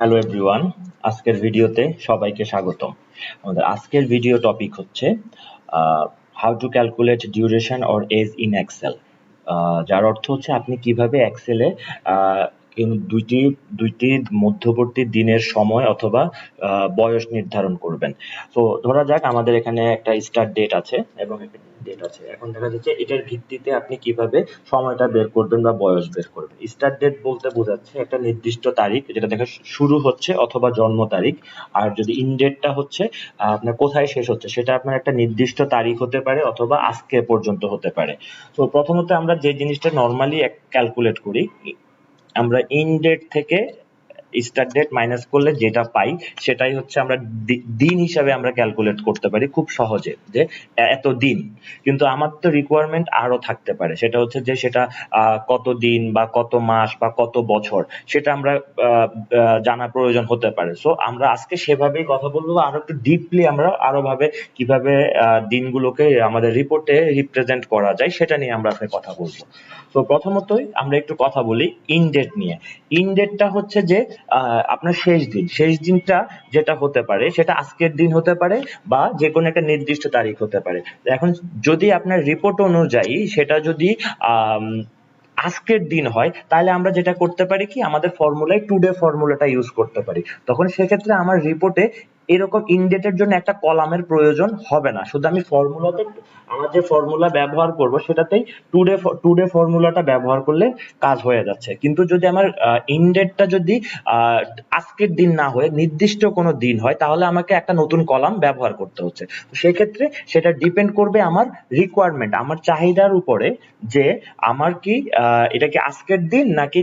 Hello everyone, আজকের ভিডিওতে সবাইকে স্বাগতম। আমাদের আজকের ভিডিও টপিক হচ্ছে how to calculate duration or age in Excel. যার অর্থ হচ্ছে আপনি কিভাবে এক্সেলে দুইটি দুইটি মধ্যবর্তী দিনের সময় অথবা বয়স নির্ধারণ করবেন। তো ধরা যাক আমাদের এখানে একটা স্টার্ট ডেট আছে এবং একটা ডেট আছে। এখন দেখা যাচ্ছে এটার ভিত্তিতে আপনি কিভাবে সময়টা বের করবেন বা বয়স বের করবেন। স্টার্ট ডেট বলতে বোঝাচ্ছে একটা নির্দিষ্ট তারিখ যেটা দেখা শুরু হচ্ছে অথবা জন্ম তারিখ। আর যদি ইন ডেটটা হচ্ছে আপনার কোথায় শেষ হচ্ছে সেটা আপনার একটা নির্দিষ্ট তারিখ হতে পারে অথবা আজকে পর্যন্ত হতে পারে। তো প্রথমত আমরা যে জিনিসটা নর্মালি ক্যালকুলেট করি, আমরা ইন ডেট থেকে স্টার্ট ডেট মাইনাস করলে যেটা পাই সেটাই হচ্ছে আমরা দিন হিসাবে আমরা ক্যালকুলেট করতে পারি খুব সহজে, যে এত দিন। কিন্তু আমার তো রিকোয়ারমেন্ট আরো থাকতে পারে, সেটা হচ্ছে যে সেটা কত দিন বা কত মাস বা কত বছর সেটা আমরা জানা প্রয়োজন হতে পারে। সো আমরা আজকে সেভাবেই কথা বলবো, আরো একটু ডিপলি আমরা আরো ভাবে কিভাবে দিনগুলোকে আমাদের রিপোর্টে রিপ্রেজেন্ট করা যায় সেটা নিয়ে আমরা আজকে কথা বলবো। তো প্রথমতই আমরা একটু কথা বলি ইন ডেট নিয়ে। ইন ডেটটা হচ্ছে যে আপনার শেষ দিনটা যেটা হতে পারে সেটা আজকের দিন হতে পারে বা যে কোনো একটা নির্দিষ্ট তারিখ হতে পারে। এখন যদি আপনার রিপোর্ট অনুযায়ী সেটা যদি আজকের দিন হয় তাহলে আমরা যেটা করতে পারি কি, আমাদের ফর্মুলায় টুডে ফর্মুলাটা ইউজ করতে পারি। তখন সেক্ষেত্রে আমার রিপোর্টে এরকম ইনডেটের জন্য একটা কলামের প্রয়োজন হবে না, শুধু আমি ফর্মুলাতে আমার যে ফর্মুলা ব্যবহার করব সেটাতেই টুডে ফর্মুলাটা ব্যবহার করলে কাজ হয়ে যাচ্ছে। কিন্তু যদি আমার ইনডেটটা যদি আজকের দিন না হয়ে নির্দিষ্ট কোনো দিন হয় তাহলে আমাকে একটা নতুন কলাম ব্যবহার করতে হচ্ছে। সেক্ষেত্রে সেটা ডিপেন্ড করবে আমার রিকোয়ারমেন্ট, আমার চাহিদার উপরে, যে আমার কি এটা কি আজকের দিন নাকি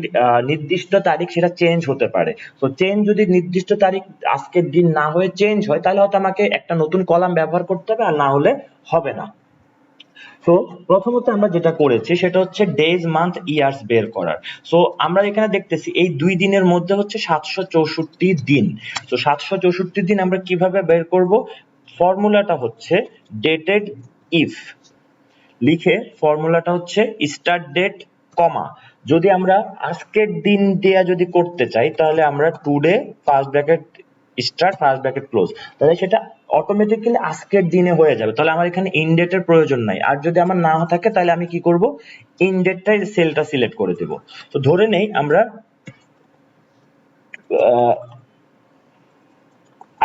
নির্দিষ্ট তারিখ সেটা চেঞ্জ হতে পারে। তো চেঞ্জ যদি নির্দিষ্ট তারিখ আজকের দিন না হয়ে চেঞ্জ হয় তাহলে হয়তো আমাকে একটা নতুন কলাম ব্যবহার করতে হবে, আর না হলে হবে না। তো প্রথমত আমরা যেটা করেছি সেটা হচ্ছে ডেজ মান্থ ইয়ার্স বের করার। সো আমরা এখানে দেখতেছি এই 2 দিনের মধ্যে হচ্ছে 764 দিন। তো 764 দিন আমরা কিভাবে বের করব? ফর্মুলাটা হচ্ছে ডেটেড ইফ লিখে, ফর্মুলাটা হচ্ছে স্টার্ট ডেট কমা, যদি আমরা আজকের দিন দিয়ে যদি করতে চাই তাহলে আমরা today first bracket start first bracket close, তাহলে সেটা অটোমেটিক্যালি আজকের দিনে হয়ে যাবে। তাহলে আমার এখানে ইন ডেটের প্রয়োজন নাই। আর যদি আমার না থাকে তাহলে আমি কি করব, ইন ডেটটাই সেলটা সিলেক্ট করে দেব। তো ধরে নেই আমরা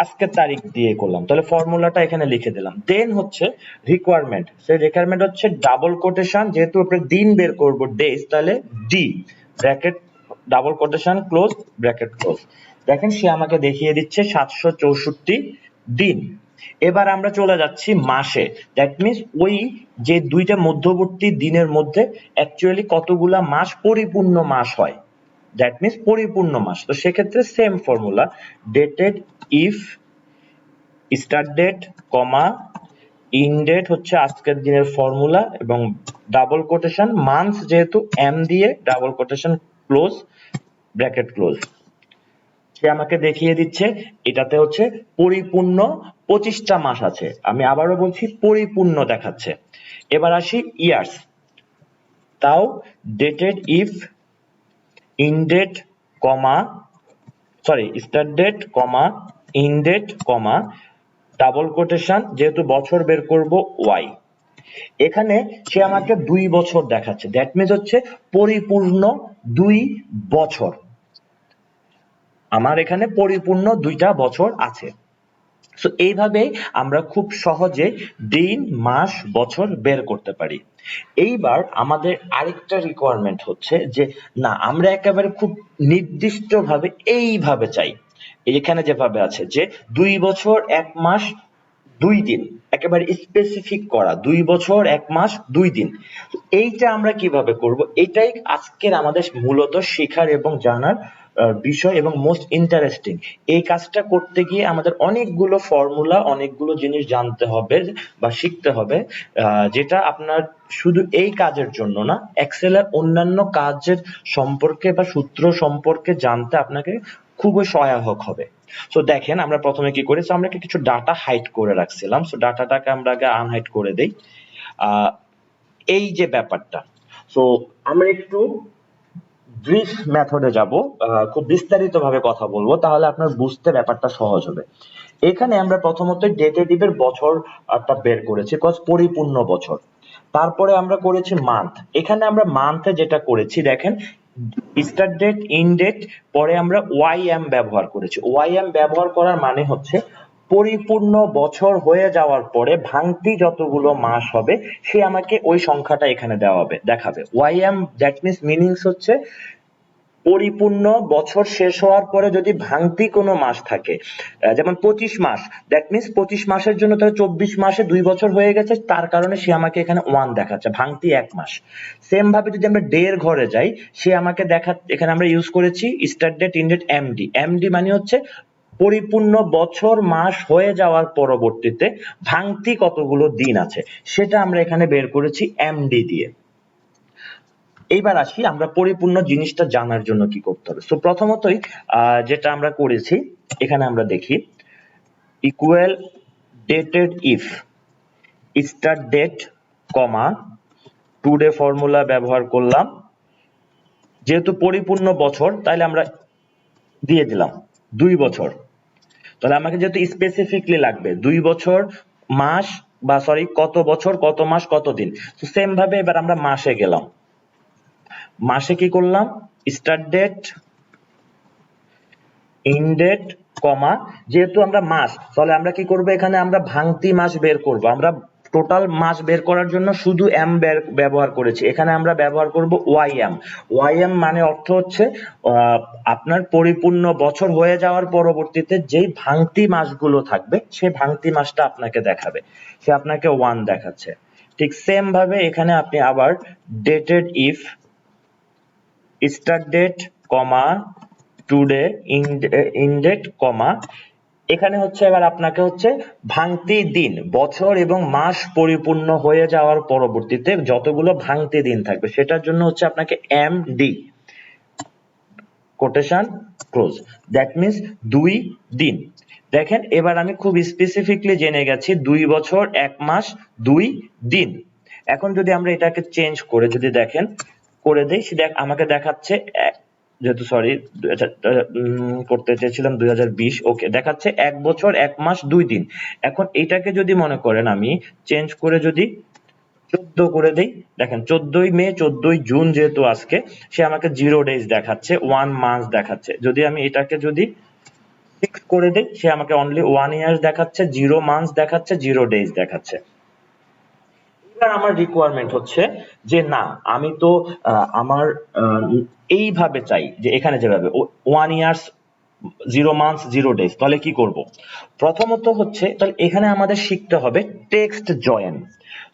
আজকের তারিখ দিয়ে করলাম, তাহলে ফর্মুলাটা এখানে লিখে দিলাম। দেন হচ্ছে রিকোয়ারমেন্ট, সেই রিকোয়ারমেন্ট হচ্ছে ডাবল কোটেশন, যেহেতু আমরা দিন বের করব ডেজ, তাহলে D bracket double quotation close bracket close. দেখেন সে আমাকে দেখিয়ে দিচ্ছে 764 দিন। এবার আমরা চলে যাচ্ছি মাসে। দ্যাট মিনস ওই যে দুইটা মধ্যবর্তী দিনের মধ্যে অ্যাকচুয়ালি কতগুলা মাস পরিপূর্ণ মাস হয়, দ্যাট মিনস পরিপূর্ণ মাস। তো সেক্ষেত্রে same formula, dated if start date comma in date হচ্ছে আজকের দিনের ফর্মুলা এবং ডাবল কোটেশন মান্থ, যেহেতু এম দিয়ে double quotation close bracket close. সে আমাকে দেখিয়ে দিচ্ছে এটাতে হচ্ছে পরিপূর্ণ 25টা মাস আছে। আমি আবারও বলছি পরিপূর্ণ দেখাচ্ছে। এবার আসি ইয়ার্স, তাও dated if end date comma start date comma in date comma double quotation, যেহেতু বছর বের করব ওয়াই। এখানে সে আমাকে 2 বছর দেখাচ্ছে, দ্যাট মিনস হচ্ছে পরিপূর্ণ 2 বছর। আমার এখানে পরিপূর্ণ 2টা বছর আছে। সো এইভাবে আমরা খুব সহজে দিন মাস বছর বের করতে পারি। এইবার আমাদের আরেকটা রিকোয়ারমেন্ট হচ্ছে যে না, আমরা একেবারে খুব নির্দিষ্টভাবে এইভাবে চাই, এখানে যেভাবে আছে যে 2 বছর 1 মাস 2 দিন, একেবারে স্পেসিফিক করা 2 বছর 1 মাস 2 দিন। এইটা আমরা কিভাবে করব, এটাই আজকের আমাদের মূলত শেখার এবং জানার বিষয় এবং মোস্ট ইন্টারেস্টিং। এই কাজটা করতে গিয়ে আমাদের অনেকগুলো ফর্মুলা, অনেকগুলো জিনিস জানতে হবে বা শিখতে হবে, যেটা আপনার শুধু এই কাজের জন্য না, এক্সেলের অন্যান্য কাজের সম্পর্কে বা সূত্র সম্পর্কে জানতে আপনাকে খুবই সহায়ক হবে। সো দেখেন আমরা প্রথমে কি করি, আমরা কিছু ডাটা হাইড করে রাখছিলাম। সো ডাটাটাকে আমরা আগে আনহাইড করে দেই। এই যে ব্যাপারটা, সো আমরা একটু ব্রিফ মেথডে যাব, খুব বিস্তারিত ভাবে কথা বলবো, তাহলে আপনার বুঝতে ব্যাপারটা সহজ হবে। এখানে আমরা প্রথমত ডেটেটিভের বছরটা বের করেছি, পরিপূর্ণ বছর। তারপরে আমরা করেছি মান্থ। এখানে আমরা মান্থে যেটা করেছি দেখেন, স্টার্ট ডেট, ইন ডেট, পরে আমরা ওয়াইএম ব্যবহার করেছি। ওয়াইএম ব্যবহার করার মানে হচ্ছে পরিপূর্ণ বছর হয়ে যাওয়ার পরে ভাঙতি যতগুলো মাস হবে সে আমাকে ওই সংখ্যাটা এখানে দেখাবে। ওয়াইএম দ্যাট মিনস মিনিংস হচ্ছে পরিপূর্ণ বছর শেষ হওয়ার পরে যদি ভাঙতি কোনো মাস থাকে, যেমন 25 মাস, দ্যাট মিনস 25 মাসের জন্য তাহলে 24 মাসে 2 বছর হয়ে গেছে, তার কারণে সে আমাকে এখানে 1 দেখাচ্ছে, ভাঙতি 1 মাস। সেম ভাবে যদি আমরা ডে এর ঘরে যাই, সে আমাকে এখানে আমরা ইউজ করেছি start date, end date, MD. MD মানে হচ্ছে পরিপূর্ণ বছর মাস হয়ে যাওয়ার পরবর্তীতে ভাঙতি কতগুলো দিন আছে সেটা আমরা এখানে বের করেছি এমডি দিয়ে। এইবার আসি আমরা পরিপূর্ণ জিনিসটা জানার জন্য কি করতে হবে। সো প্রথমতই যেটা আমরা করেছি, এখানে আমরা দেখি equal dated if start date comma today formula ব্যবহার করলাম, যেহেতু পরিপূর্ণ বছর তাহলে আমরা দিয়ে দিলাম 2 বছর। তাহলে আমাকে যেহেতু স্পেসিফিকলি লাগবে 2 বছর মাস বা সরি কত বছর কত মাস কত দিন, তো সেম ভাবে এবার আমরা মাসে গেলাম। মাসে কি করলাম, স্টার্ট ডেট, ইন ডেট, কমা, যেহেতু আমরা মাস, তাহলে আমরা কি করব, এখানে আমরা ভাঙতি মাস বের করব। আমরা টোটাল মাস বের করার জন্য শুধু এম ব্যবহার করেছি, এখানে আমরা ব্যবহার করব ওয়াইএম। ওয়াইএম মানে অর্থ হচ্ছে আপনার পরিপূর্ণ বছর হয়ে যাওয়ার পরবর্তীতে যেই ভাঙতি মাসগুলো থাকবে সে ভাঙতি মাসটা আপনাকে দেখাবে, সে আপনাকে 1 দেখাচ্ছে। ঠিক সেম ভাবে এখানে আপনি আবার dated if start date comma today in date comma, এখানে হচ্ছে এবার আপনাকে হচ্ছে ভাঙতি দিন, বছর এবং মাস পরিপূর্ণ হয়ে যাওয়ার পরবর্তীতে যতগুলো ভাঙতি দিন থাকবে সেটার জন্য হচ্ছে আপনাকে MD quotation close, that means 2 দিন। দেখেন এবার আমি খুব স্পেসিফিকলি জেনে গেছি 2 বছর 1 মাস 2 দিন। এখন যদি আমরা এটাকে চেঞ্জ করে যদি দেখেন করে দেই, সে আমাকে দেখাচ্ছে, যেহেতু সরি করতে চেয়েছিলাম 2020, ওকে, দেখাচ্ছে 1 বছর 1 মাস 2 দিন। এখন এইটাকে যদি মনে করেন আমি চেঞ্জ করে যদি 14 করে দেই, দেখেন 14ই মে 14ই জুন যেহেতু আজকে, সে আমাকে 0 ডেজ দেখাচ্ছে, 1 মান্থ দেখাচ্ছে। যদি আমি এটাকে যদি 6 করে দেই, সে আমাকে অনলি 1 ইয়ার দেখাচ্ছে, 0 মান্থ দেখাচ্ছে, 0 ডেজ দেখাচ্ছে। এবার আমার রিকোয়ারমেন্ট হচ্ছে যে না, আমি তো আমার এইভাবে চাই যে এখানে যেভাবে 1 ইয়ার্স 0 মান্থস 0 ডেজ, তাহলে কি করব? প্রথমত হচ্ছে তাহলে এখানে আমাদের শিখতে হবে টেক্সট জয়েন।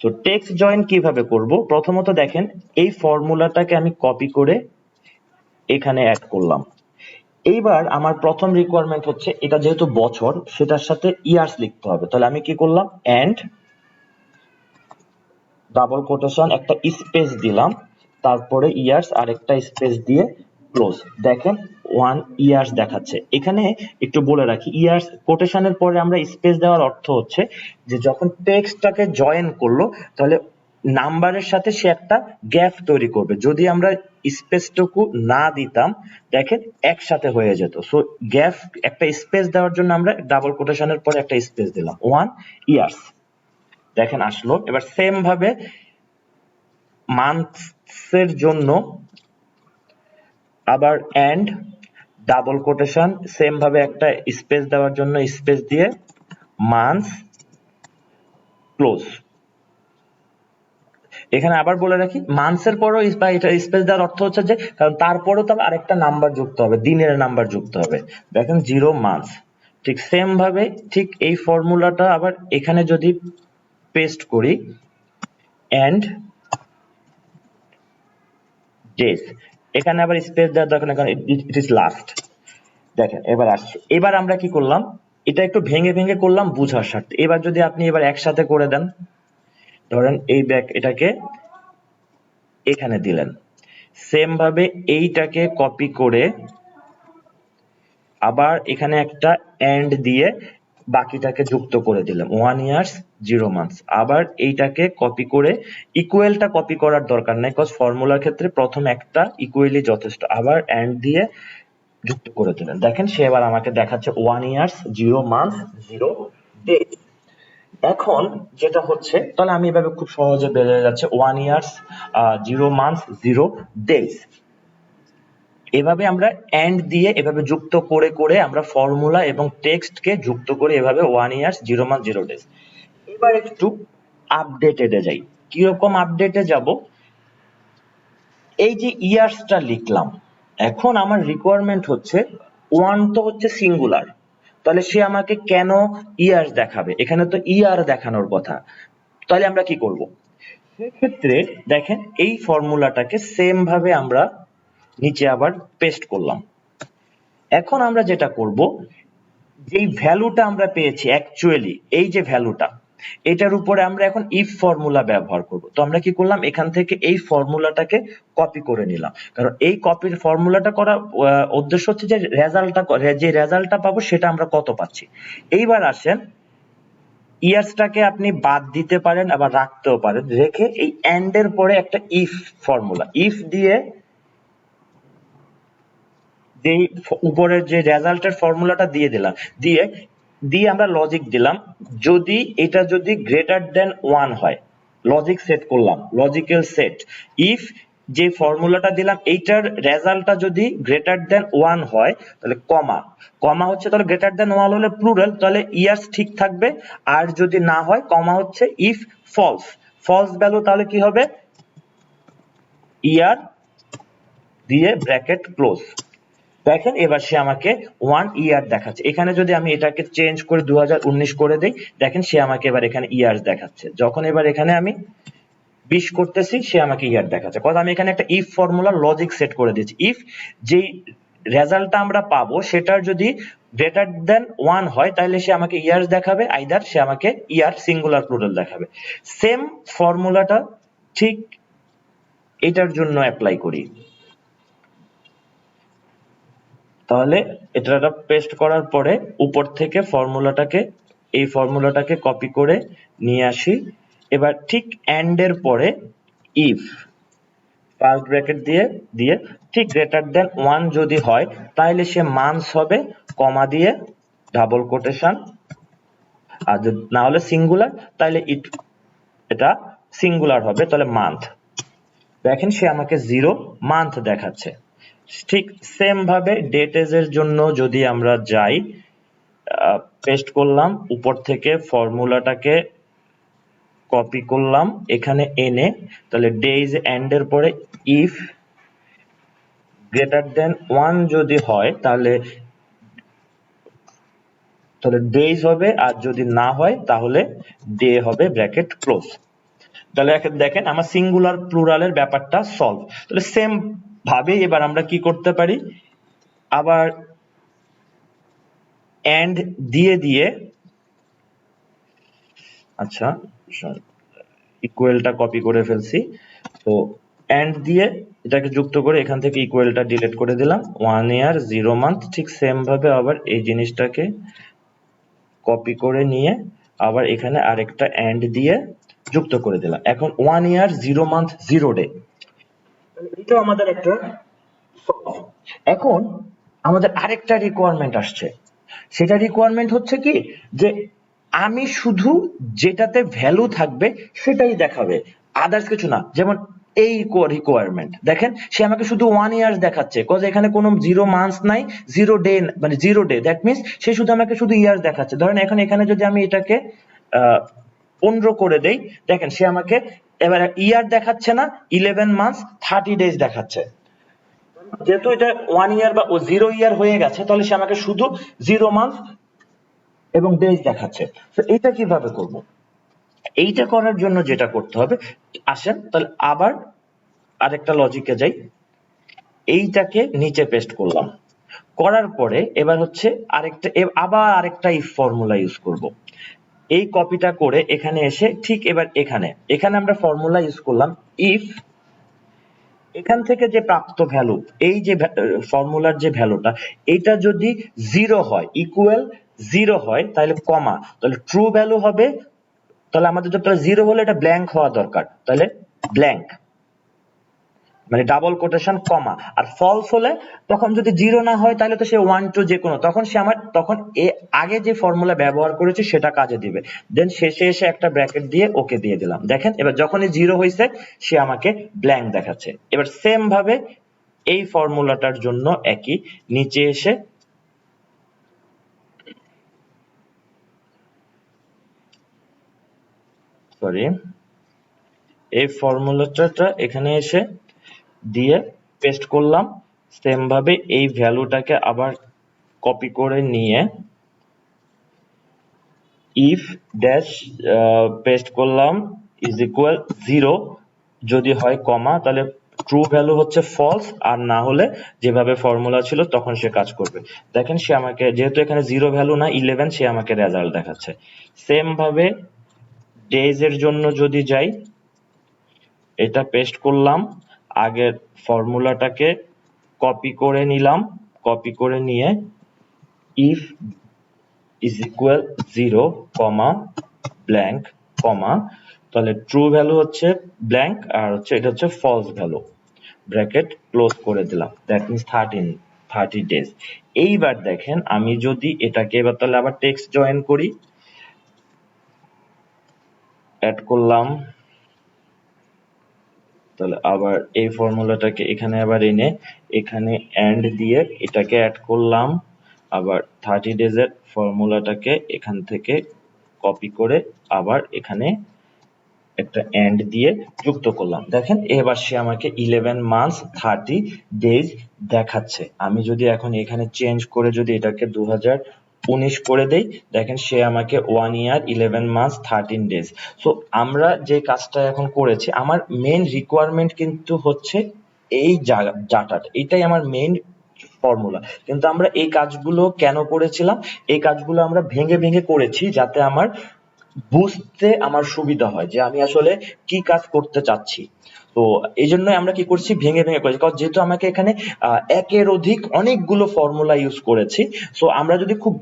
তো টেক্সট জয়েন কিভাবে করব? প্রথমত দেখেন এই ফর্মুলাটাকে আমি কপি করে এখানে অ্যাড করলাম। এইবার আমার প্রথম রিকোয়ারমেন্ট হচ্ছে এটা যেহেতু বছর সেটার সাথে ইয়ার্স লিখতে হবে, তাহলে আমি কি করলাম, এন্ড ডাবল কোটেশন একটা স্পেস দিলাম, তারপরে ইয়ার্স আরেকটা স্পেস দিয়ে ক্লোজ। দেখেন 1 ইয়ার্স দেখাচ্ছে। এখানে একটু বলে রাখি, ইয়ার্স কোটেশনের পরে আমরা স্পেস দেওয়ার অর্থ হচ্ছে যে যখন টেক্সটটাকে জয়েন করলো তাহলে নাম্বারের সাথে সে একটা গ্যাপ তৈরি করবে। যদি আমরা স্পেসটুকু না দিতাম দেখেন একসাথে হয়ে যেত। সো গ্যাপ একটা স্পেস দেওয়ার জন্য আমরা ডাবল কোটেশনের পরে একটা স্পেস দিলাম, 1 ইয়ার্স। দেখেন আসলো। এবার সেম ভাবে মান্থসের জন্য আবার এন্ড ডাবল কোটেশন, সেম ভাবে একটা স্পেস দেওয়ার জন্য স্পেস দিয়ে মান্থস ক্লোজ। এখানে আবার বলে রাখি মান্থসের পরও এটা স্পেস দেওয়ার অর্থ হচ্ছে যে কারণ তারপরেও তো আরেকটা নাম্বার যুক্ত হবে, দিনের নাম্বার যুক্ত হবে। দেখেন 0 মান্থস। ঠিক সেম ভাবে ঠিক এই ফর্মুলাটা আবার এখানে যদি পেস্ট করি, এন্ড ডেজ, এখানে আবার স্পেস দেওয়ার দরকার নেই কারণ ইট ইজ লাস্ট। দেখেন এবার আসছে, এবার আমরা কি করলাম, এটা একটু ভেঙে ভেঙে করলাম বুঝার স্বার্থে। এবার যদি আপনি এবার একসাথে করে দেন, ধরেন এই এটাকে এখানে দিলেন, সেম ভাবে এইটাকে কপি করে আবার এখানে একটা এন্ড দিয়ে বাকিটাকে যুক্ত করে দিলাম 1 years 0 months। আবার এইটাকে কপি করে, ইকুয়ালটা কপি করার দরকার নাই, কজ ফর্মুলার ক্ষেত্রে প্রথম একটা ইকুয়ালি যথেষ্ট। আবার এন্ড দিয়ে যুক্ত করে দিলেন। দেখেন সে এবার আমাকে দেখাচ্ছে 1 years 0 months 0 days। এখন যেটা হচ্ছে, তাহলে আমি এভাবে খুব সহজে বেড়ে যাচ্ছে 1 years 0 months 0 days। এভাবে আমরা এন্ড দিয়ে এভাবে যুক্ত করে করে আমরা ফর্মুলা এবং টেক্সটকে যুক্ত করে এভাবে 1 years 0 months 0 days। এবার একটু আপডেটেডে যাই। কিরকম আপডেটে যাব? এই যে ইয়ার্সটা লিখলাম, এখন আমার রিকোয়ারমেন্ট হচ্ছে ওয়ান তো হচ্ছে সিঙ্গুলার, তাহলে সে আমাকে কেন ইয়ার্স দেখাবে? এখানে তো ইয়ার দেখানোর কথা। তাহলে আমরা কি করব? সেক্ষেত্রে দেখেন এই ফর্মুলাটাকে সেম ভাবে আমরা নিচে আবার পেস্ট করলাম। এখন আমরা যেটা করব, যেই ভ্যালুটা আমরা পেয়েছি অ্যাকচুয়ালি, এই যে ভ্যালুটা, এটার উপরে আমরা এখন ইফ ফর্মুলা ব্যবহার করব। তো আমরা কি করলাম, এখান থেকে এই ফর্মুলাটাকে কপি করে নিলাম, কারণ এই কপির ফর্মুলাটা করার উদ্দেশ্য হচ্ছে যে রেজাল্টটা পাবো সেটা আমরা কত পাচ্ছি। এইবার আসেন, ইয়ার্সটাকে আপনি বাদ দিতে পারেন আবার রাখতেও পারেন, রেখে এই এন্ড এর পরে একটা ইফ ফর্মুলা, ইফ দিয়ে যে উপরের যে রেজাল্টের ফর্মুলাটা দিয়ে দিলাম, দিয়ে দিয়ে আমরা লজিক দিলাম, যদি এটা যদি গ্রেটার দেন 1 হয়, লজিক সেট করলাম, লজিক্যাল সেট। ইফ যে ফর্মুলাটা দিলাম এইটার রেজাল্টটা যদি গ্রেটার দেন 1 হয়, তাহলে কমা, কমা হচ্ছে তাহলে গ্রেটার দেন 1 হলে প্লুরাল, তাহলে ইয়ার্স ঠিক থাকবে। আর যদি না হয়, কমা হচ্ছে ইফ ফলস, ফলস ভ্যালু তাহলে কি হবে, ইয়ার দিয়ে ব্র্যাকেট ক্লোজ। দেখেন এবার সে আমাকে 1 ইয়ার দেখাচ্ছে। এখানে যদি আমি এটাকে চেঞ্জ করে 2019 করে দেই, দেখেন সে আমাকে এবার এখানে ইয়ার্স দেখাচ্ছে। যখন এবার এখানে আমি 20 করতেছি, সে আমাকে ইয়ার দেখাচ্ছে, কথা আমি এখানে একটা ইফ ফর্মুলা লজিক সেট করে দিয়েছি। ইফ যেই রেজাল্টটা আমরা পাবো সেটার যদি গ্রেটার দেন 1 হয়, তাহলে সে আমাকে ইয়ার্স দেখাবে, আইদার সে আমাকে ইয়ার সিঙ্গুলার প্লুরাল দেখাবে। সেম ফর্মুলাটা ঠিক এটার জন্য অ্যাপ্লাই করি। তাহলে এটা পেস্ট করার পরে উপর থেকে এই ফর্মুলাটাকে কপি করে নিয়ে আসি। এবার ঠিক এন্ড এর পরে ইফ ফার্স্ট ব্র্যাকেট দিয়ে দিয়ে ঠিক গ্রেটার দেন 1 যদি হয়, তাহলে সে মান্থস হবে, কমা দিয়ে ডাবল কোটেশন। আর যদি না হলে সিঙ্গুলার, তাহলে এটা সিঙ্গুলার হবে, তাহলে মান্থ। দেখেন সে আমাকে 0 মান্থ দেখাচ্ছে। ঠিক সেম ভাবে ডেটেজ এর জন্য যদি আমরা যাই, পেস্ট করলাম, উপর থেকে ফর্মুলাটাকে কপি করলাম এখানে এনে, তাহলে ডেজ এন্ড এর পরে ইফ গ্রেটার দেন 1 যদি হয়, তাহলে ডেজ হবে, আর যদি না হয় তাহলে ডে হবে, ব্র্যাকেট ক্লোজ। তাহলে দেখেন আমার সিঙ্গুলার প্লুরালের ব্যাপারটা সলভ। তাহলে সেম ভাবে এবার আমরা কি করতে পারি, আবার এন্ড দিয়ে দিয়ে, আচ্ছা ইকুয়ালটা কপি করে ফেলছি, তো এন্ড দিয়ে এটাকে যুক্ত করে এখান থেকে ইকুয়ালটা ডিলিট করে দিলাম, 1 year 0 month। ঠিক সেম ভাবে আবার এই জিনিসটাকে কপি করে নিয়ে আবার এখানে আরেকটা এন্ড দিয়ে যুক্ত করে দিলাম। এখন 1 year 0 month 0 day, এটা আমাদের একটা। এখন আমাদের আরেকটা রিকোয়ারমেন্ট আসছে, সেটা রিকোয়ারমেন্ট হচ্ছে কি, যে আমি শুধু যেটাতে ভ্যালু থাকবে সেটাই দেখাবে, আদার্স কিছু না। যেমন এই রিকোয়ারমেন্ট দেখেন, সে আমাকে শুধু 1 ইয়ার দেখাচ্ছে, কজ এখানে কোনো 0 মান্থস নাই, 0 ডে, মানে 0 ডে, দ্যাট মিনস সে শুধু আমাকে শুধু ইয়ার দেখাচ্ছে। ধরেন এখন এখানে যদি আমি এটাকে 15 করে দেই, দেখেন সে আমাকে এবার ইয়ার দেখাচ্ছে না, 11 months 30 days দেখাচ্ছে। যেহেতু এটা 1 ইয়ার বা 0 ইয়ার হয়ে গেছে, তাহলে সে আমাকে শুধু 0 months এবং ডেজ দেখাচ্ছে। তো এটা কিভাবে করব? এইটা করার জন্য যেটা করতে হবে, আসেন তাহলে আবার আরেকটা লজিকে যাই, এইটাকে নিচে পেস্ট করলাম, করার পরে এবার হচ্ছে আবার আরেকটা ইফ ফর্মুলা ইউজ করব। এই কপিটা করে এখানে এসে ঠিক এবার এখানে আমরা ফর্মুলা ইউজ করলাম ইফ, এখান থেকে যে প্রাপ্ত ভ্যালু, এই যে ফর্মুলার যে ভ্যালুটা, এটা যদি 0 হয়, ইকুয়াল জিরো হয় তাহলে কমা, তাহলে ট্রু ভ্যালু হবে, তাহলে আমাদের তো জিরো হলে এটা ব্ল্যাঙ্ক হওয়া দরকার, তাহলে ব্ল্যাঙ্ক মানে ডাবল কোটেশন কমা। আর ফলস হলে তখন যদি জিরো না হয় তাহলে তো সে 1 2 যে কোনো, তখন সে আমার তখন আগে যে ফর্মুলা ব্যবহার করেছে সেটা কাজে দিবে। দেন শেষে এসে একটা ব্র্যাকেট দিয়ে ওকে দিয়ে দিলাম। দেখেন এবার যখনই জিরো হয়েছে সে আমাকে ব্ল্যাঙ্ক দেখাচ্ছে। এবার সেম ভাবে এই ফর্মুলাটার জন্য একই, নিচে এসে সরি এই ফর্মুলাটা এখানে এসে দিয়ে পেস্ট করলাম। সেম ভাবে এই ভ্যালুটাকে আবার কপি করে নিয়ে ইফ ড্যাশ পেস্ট করলাম ইজ ইকুয়াল জিরো, যদি হয় কমা তাহলে ট্রু ভ্যালু হচ্ছে ফলস, আর না হলে যেভাবে ফর্মুলা ছিল তখন সে কাজ করবে। দেখেন সে আমাকে, যেহেতু এখানে জিরো ভ্যালু না 11, সে আমাকে রেজাল্ট দেখাচ্ছে। সেম ভাবে ডেজ এর জন্য যদি যাই, এটা পেস্ট করলাম, আগের ফর্মুলাটাকে কপি করে নিলাম, কপি করে নিয়ে if is equal zero comma blank comma, তাহলে ট্রু ভ্যালু হচ্ছে ব্ল্যাঙ্ক আর হচ্ছে এটা হচ্ছে ফলস ভ্যালু, ব্র্যাকেট ক্লোজ করে দিলাম। That means 30 days. এইবার দেখেন আমি যদি এটাকে এবার তাহলে আবার টেক্সট জয়েন করি, অ্যাড করলাম, তাহলে আবার এই ফর্মুলাটাকে এখানে আবার এনে এখানে এন্ড দিয়ে এটাকে অ্যাড করলাম, আবার 30 ডেজের ফর্মুলাটাকে এখান থেকে কপি করে আবার এখানে একটা এন্ড দিয়ে যুক্ত করলাম। দেখেন এবার সে আমাকে 11 মান্থস 30 ডেজ দেখাচ্ছে। আমি যদি এখন এখানে চেঞ্জ করে যদি এটাকে 2019 করে দেই, দেখেন সে আমাকে 1 ইয়ার 11 মান্থস 13 ডেজ। সো আমরা যে কাজটা এখন করেছি, আমার মেইন রিকোয়ারমেন্ট কিন্তু হচ্ছে এই ডাটাটা, এটাই আমার মেইন ফর্মুলা। কিন্তু আমরা এই কাজগুলো কেন করেছিলাম, এই কাজগুলো আমরা ভেঙে ভেঙে করেছি যাতে আমার বুঝতে আমার সুবিধা হয় যে আমি আসলে কি কাজ করতে চাচ্ছি। তো এই জন্যই আমরা কি করছি, ভেঙে ভেঙে করেছি, কারণ যেহেতু আমাকে এখানে একের অধিক অনেকগুলো ফর্মুলা ইউজ করেছি। সো আমরা যদি খুব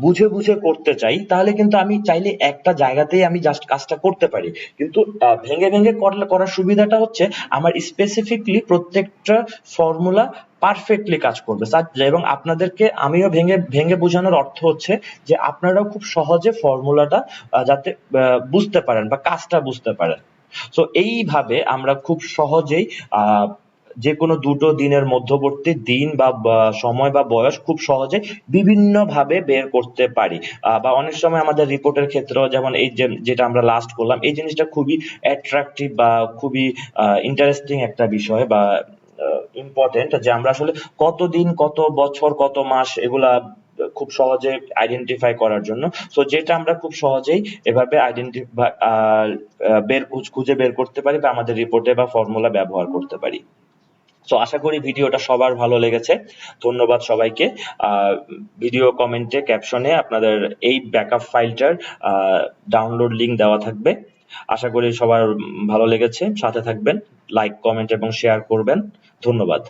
বুঝে বুঝে করতে চাই তাহলে কিন্তু আমি চাইলে একটা জায়গাতেই আমি জাস্ট কাজটা করতে পারি, কিন্তু ভেঙে ভেঙে করার সুবিধাটা হচ্ছে আমার স্পেসিফিকলি প্রত্যেকটা ফর্মুলা পারফেক্টলি কাজ করবে। এবং আপনাদেরকে আমিও ভেঙে ভেঙে বোঝানোর অর্থ হচ্ছে যে আপনারাও খুব সহজে ফর্মুলাটা যাতে বুঝতে পারেন বা কাজটা বুঝতে পারেন। সো এইভাবে আমরা খুব সহজেই যে কোনো দুটো দিনের মধ্যবর্তী দিন বা সময় বা বয়স খুব সহজে বিভিন্ন ভাবে বের করতে পারি। বা অনেক সময় আমাদের রিপোর্টের ক্ষেত্রেও যেমন এই যেটা আমরা লাস্ট করলাম, এই জিনিসটা খুবই অ্যাট্রাকটিভ বা খুবই ইন্টারেস্টিং একটা বিষয় বা ইম্পর্টেন্ট, যে আমরা আসলে কতদিন কত বছর কত মাস এগুলা খুব সহজে আইডেন্টিফাই করার জন্য। সো যেটা আমরা খুব সহজেই এভাবে আইডেন্টিফাই খুঁজে বের করতে পারি বা আমাদের রিপোর্টে বা ফর্মুলা ব্যবহার করতে পারি। সো আশা করি ভিডিওটা সবার ভালো লেগেছে। ধন্যবাদ সবাইকে। ভিডিও কমেন্টে ক্যাপশনে আপনাদের এই ব্যাকআপ ফাইলটার ডাউনলোড লিংক দেওয়া থাকবে। আশা করি সবার ভালো লেগেছে। সাথে থাকবেন, লাইক কমেন্ট এবং শেয়ার করবেন। ধন্যবাদ।